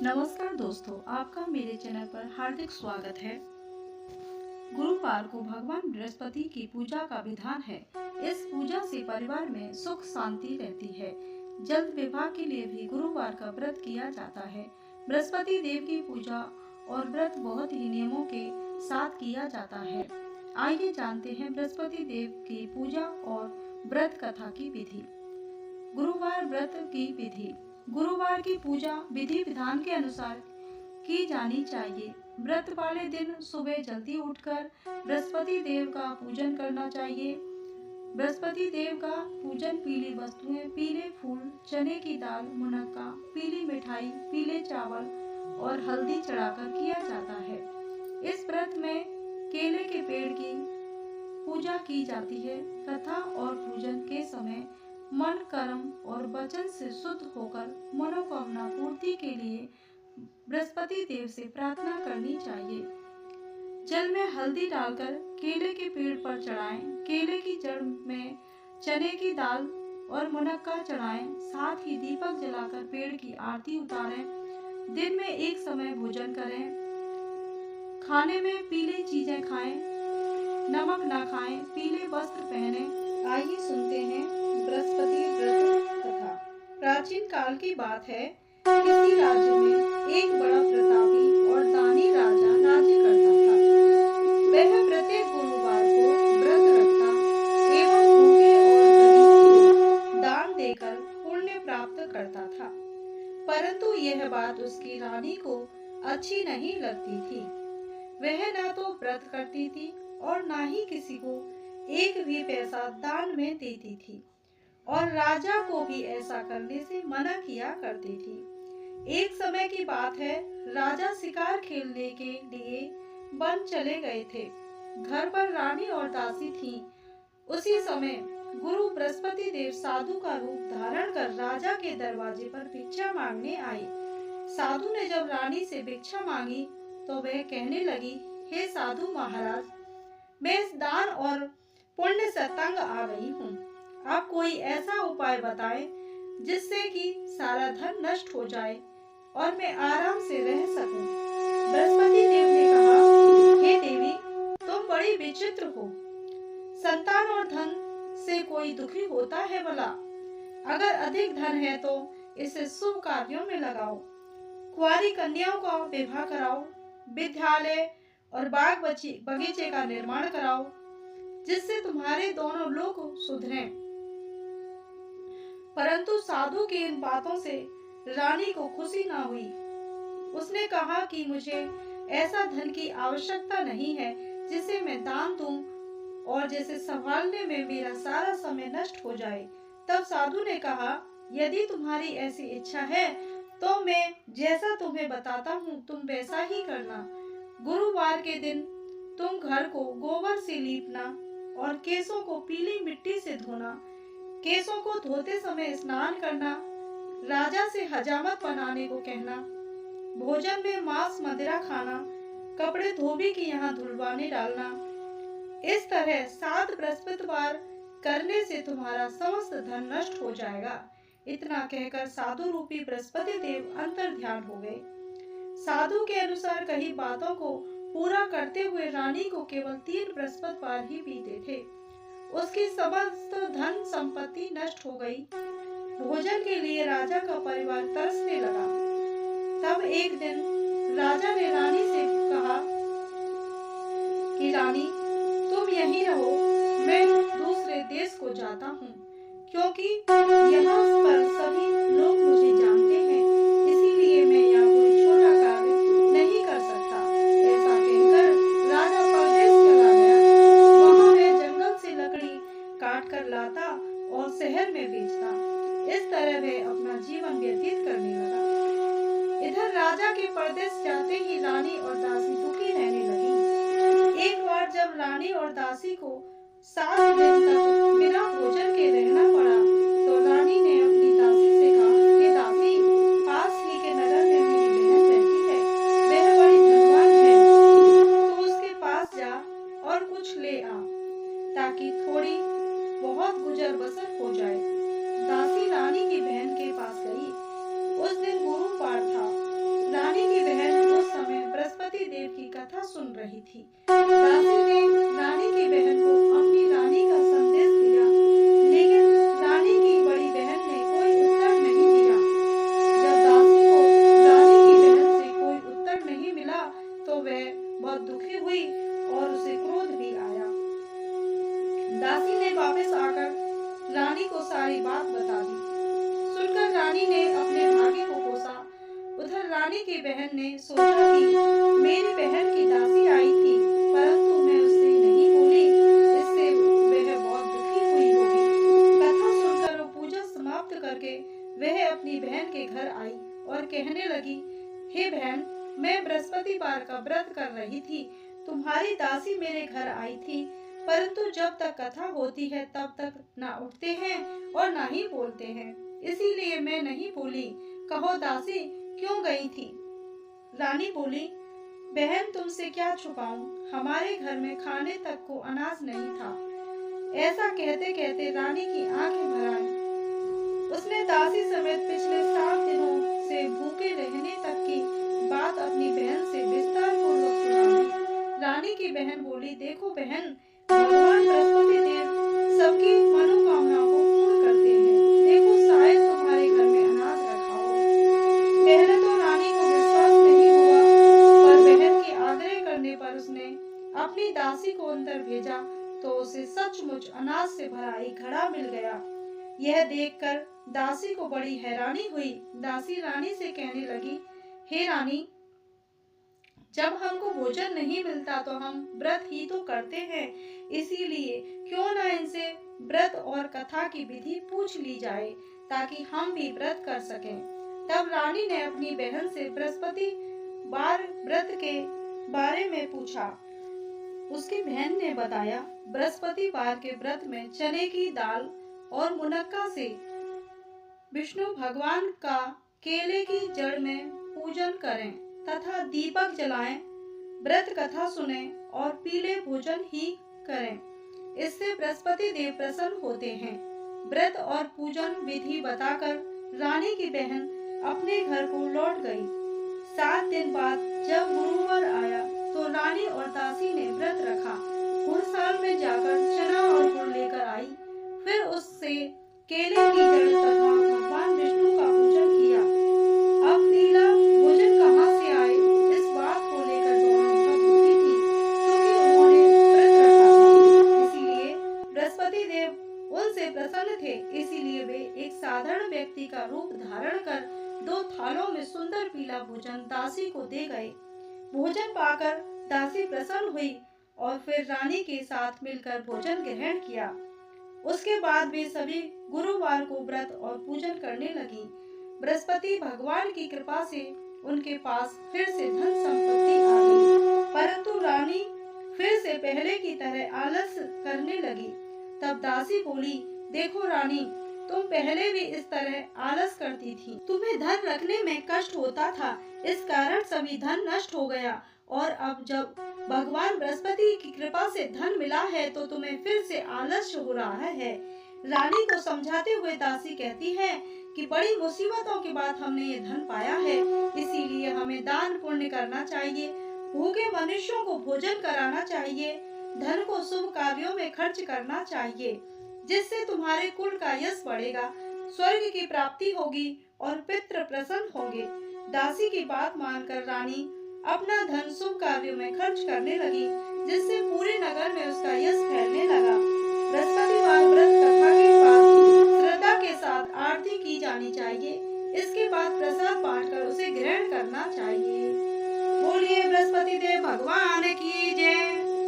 नमस्कार दोस्तों, आपका मेरे चैनल पर हार्दिक स्वागत है। गुरुवार को भगवान बृहस्पति की पूजा का विधान है। इस पूजा से परिवार में सुख शांति रहती है। जल्द विवाह के लिए भी गुरुवार का व्रत किया जाता है। बृहस्पति देव की पूजा और व्रत बहुत ही नियमों के साथ किया जाता है। आइए जानते हैं बृहस्पति देव की पूजा और व्रत कथा की विधि। गुरुवार व्रत की विधि। गुरुवार की पूजा विधि विधान के अनुसार की जानी चाहिए। व्रत वाले दिन सुबह जल्दी उठकर बृहस्पति देव का पूजन करना चाहिए। बृहस्पति देव का पूजन पीली वस्तुएं, पीले फूल, चने की दाल, मुनक्का, पीली मिठाई, पीले चावल और हल्दी चढ़ाकर किया जाता है। इस व्रत में केले के पेड़ की पूजा की जाती है। कथा और पूजन के समय मन, कर्म और वचन से शुद्ध होकर मनोकामना पूर्ति के लिए बृहस्पति देव से प्रार्थना करनी चाहिए। जल में हल्दी डालकर केले के पेड़ पर चढ़ाएं। केले की जड़ में चने की दाल और मुनक्का चढ़ाएं। साथ ही दीपक जलाकर पेड़ की आरती उतारें। दिन में एक समय भोजन करें। खाने में पीली चीजें खाएं, नमक ना खाएं, पीले वस्त्र पहने। आइए सुनते हैं बृहस्पति व्रत कथा। प्राचीन काल की बात है। किसी राज्य में एक बड़ा प्रतापी और दानी राजा राज्य करता था। वह प्रत्येक गुरुवार को व्रत रखता एवं भूखे और गरीबों को दान देकर पुण्य प्राप्त करता था। परंतु यह बात उसकी रानी को अच्छी नहीं लगती थी। वह न तो व्रत करती थी और न ही किसी को एक भी पैसा दान में देती थी और राजा को भी ऐसा करने से मना किया करती थी। एक समय की बात है, राजा शिकार खेलने के लिए वन चले गए थे। घर पर रानी और दासी थीं। उसी समय गुरु बृहस्पति देव साधु का रूप धारण कर राजा के दरवाजे पर भिक्षा मांगने आए। साधु ने जब रानी से भिक्षा मांगी तो वह कहने लगी, हे साधु महाराज, मैं इस दान और पुण्य से तंग आ गई हूँ। आप कोई ऐसा उपाय बताएं जिससे कि सारा धन नष्ट हो जाए और मैं आराम से रह सकूं। बृहस्पति देव ने कहा, हे देवी, तुम बड़ी विचित्र हो। संतान और धन से कोई दुखी होता है भला? अगर अधिक धन है तो इसे शुभ कार्यों में लगाओ। कुंवारी कन्याओं का विवाह कराओ। विद्यालय और बाग बगीचे का निर्माण कराओ, जिससे तुम्हारे दोनों लोग सुधरें। परंतु साधु की इन बातों से रानी को खुशी न हुई। उसने कहा कि मुझे ऐसा धन की आवश्यकता नहीं है जिसे मैं दान दूं और जिसे संभालने में मेरा सारा समय नष्ट हो जाए। तब साधु ने कहा, यदि तुम्हारी ऐसी इच्छा है तो मैं जैसा तुम्हें बताता हूँ तुम वैसा ही करना। गुरुवार के दिन तुम घर को गोबर से लीपना और केसों को पीली मिट्टी से धोना। केसों को धोते समय स्नान करना। राजा से हजामत बनाने को कहना। भोजन में मांस मदिरा खाना। कपड़े धोबी के यहाँ धुलवाने डालना। इस तरह 7 बृहस्पतिवार करने से तुम्हारा समस्त धन नष्ट हो जाएगा। इतना कहकर साधु रूपी बृहस्पति देव अंतर ध्यान हो गए। साधु के अनुसार कही बातों को पूरा करते हुए रानी को केवल 3 बृहस्पतिवार ही बीते थे। उसकी समस्त धन संपत्ति नष्ट हो गई। भोजन के लिए राजा का परिवार तरसने लगा। तब एक दिन राजा ने रानी से कहा कि रानी, तुम यहीं रहो, मैं दूसरे देश को जाता हूँ, क्योंकि यहाँ पर सभी लोग मुझे जानते हैं, इसीलिए मैं यहाँ कोई छोटा कार्य नहीं कर सकता। ऐसा कहकर राजा परदेश चला गया। वहाँ वह जंगल से लकड़ी काट कर लाता और शहर में बेचता। इस तरह वह अपना जीवन व्यतीत करने लगा। इधर राजा के परदेश जाते ही रानी और दासी दुखी रहने लगी। एक बार जब रानी और दासी को 7 दिन तक बिना भोजन के रहना पड़ा तो रानी ने अपनी दासी से कहा, हे दासी, पास ही के नगर में मेरी बहन रहती है, वह बड़ी धनवान है, तो उसके पास जा और कुछ ले आ ताकि थोड़ी बहुत गुजर बसर हो जाए। दासी रानी की बहन के पास गई। उस दिन गुरुवार था। रानी की बहन उस समय बृहस्पति देव की कथा सुन रही थी। दासी ने रानी की बहन को अपनी रानी का संदेश दिया, लेकिन रानी की बड़ी बहन ने कोई उत्तर नहीं दिया। जब दासी को रानी की बहन से कोई उत्तर नहीं मिला तो वह बहुत दुखी हुई और उसे क्रोध भी आया। दासी ने वापस आकर रानी को सारी बात बता दी। सुनकर रानी ने अपने भाग्य को कोसा। उधर रानी की बहन ने सोचा कि मेरी बहन की दासी आई थी, परंतु मैं उससे नहीं बोली, इससे वह बहुत दुखी हुई होगी। कथा सुनकर वो पूजा समाप्त करके वह अपनी बहन के घर आई और कहने लगी, हे बहन, मैं बृहस्पतिवार का व्रत कर रही थी। तुम्हारी दासी मेरे घर आई थी, परंतु जब तक कथा होती है तब तक ना उठते हैं और ना ही बोलते हैं, इसीलिए मैं नहीं बोली। कहो दासी क्यों गई थी? रानी बोली, बहन तुमसे क्या छुपाऊं, हमारे घर में खाने तक को अनाज नहीं था। ऐसा कहते कहते रानी की आंखें भर आईं। उसने दासी समेत पिछले 7 दिनों से भूखे रहने तक की बात अपनी बहन से विस्तार पूर्वक सुनाई। रानी की बहन बोली, देखो बहन, भगवान बृहस्पति देव सबकी मनोकामनाओं को पूर्ण करते हैं। देखो शायद तुम्हारे घर में अनाज रखा हो। पहले तो रानी को विश्वास नहीं हुआ, पर बहन के आग्रह करने पर उसने अपनी दासी को अंदर भेजा तो उसे सचमुच अनाज से भरा एक घड़ा मिल गया। यह देखकर दासी को बड़ी हैरानी हुई। दासी रानी से कहने लगी, हे रानी, जब हमको भोजन नहीं मिलता तो हम व्रत ही तो करते हैं, इसीलिए क्यों ना इनसे व्रत और कथा की विधि पूछ ली जाए ताकि हम भी व्रत कर सकें। तब रानी ने अपनी बहन से बृहस्पतिवार व्रत के बारे में पूछा। उसकी बहन ने बताया, बृहस्पतिवार के व्रत में चने की दाल और मुनक्का से विष्णु भगवान का केले की जड़ में पूजन करें तथा दीपक जलाएं, व्रत कथा सुने और पीले भोजन ही करें। इससे बृहस्पति देव प्रसन्न होते हैं। व्रत और पूजन विधि बताकर रानी की बहन अपने घर को लौट गई। 7 दिन बाद जब गुरुवार आया तो रानी और दासी ने व्रत रखा। घुड़साल में जाकर चना और गुड़ लेकर आई, फिर उससे केले की जड़ तथा भगवान विष्णु का पूजन किया। अब पीला भोजन कहाँ से आए, इस बात को लेकर दोनों बहुत दुखी थी, क्योंकि उन्होंने व्रत रखा था। इसीलिए बृहस्पति देव उनसे प्रसन्न थे। इसीलिए वे एक साधारण व्यक्ति का रूप धारण कर 2 थालों में सुंदर पीला भोजन दासी को दे गए। भोजन पाकर दासी प्रसन्न हुई और फिर रानी के साथ मिलकर भोजन ग्रहण किया। उसके बाद वे सभी गुरुवार को व्रत और पूजन करने लगी। बृहस्पति भगवान की कृपा से उनके पास फिर से धन संपत्ति आ गई, परंतु रानी फिर से पहले की तरह आलस करने लगी। तब दासी बोली, देखो रानी, तुम पहले भी इस तरह आलस करती थी। तुम्हें धन रखने में कष्ट होता था, इस कारण सभी धन नष्ट हो गया, और अब जब भगवान बृहस्पति की कृपा से धन मिला है तो तुम्हें फिर से आलस्य हो रहा है। रानी को समझाते हुए दासी कहती है कि बड़ी मुसीबतों के बाद हमने ये धन पाया है, इसीलिए हमें दान पुण्य करना चाहिए, भूखे मनुष्यों को भोजन कराना चाहिए, धन को शुभ कार्यों में खर्च करना चाहिए, जिससे तुम्हारे कुल का यश बढ़ेगा, स्वर्ग की प्राप्ति होगी और पितृ प्रसन्न होंगे। दासी की बात मानकर रानी अपना धन शुभ कार्यों में खर्च करने लगी, जिससे पूरे नगर में उसका यश फैलने लगा। बृहस्पतिवार व्रत कथा के बाद श्रद्धा के साथ आरती की जानी चाहिए। इसके बाद प्रसाद बांटकर उसे ग्रहण करना चाहिए। बोलिए बृहस्पति देव भगवान की जय।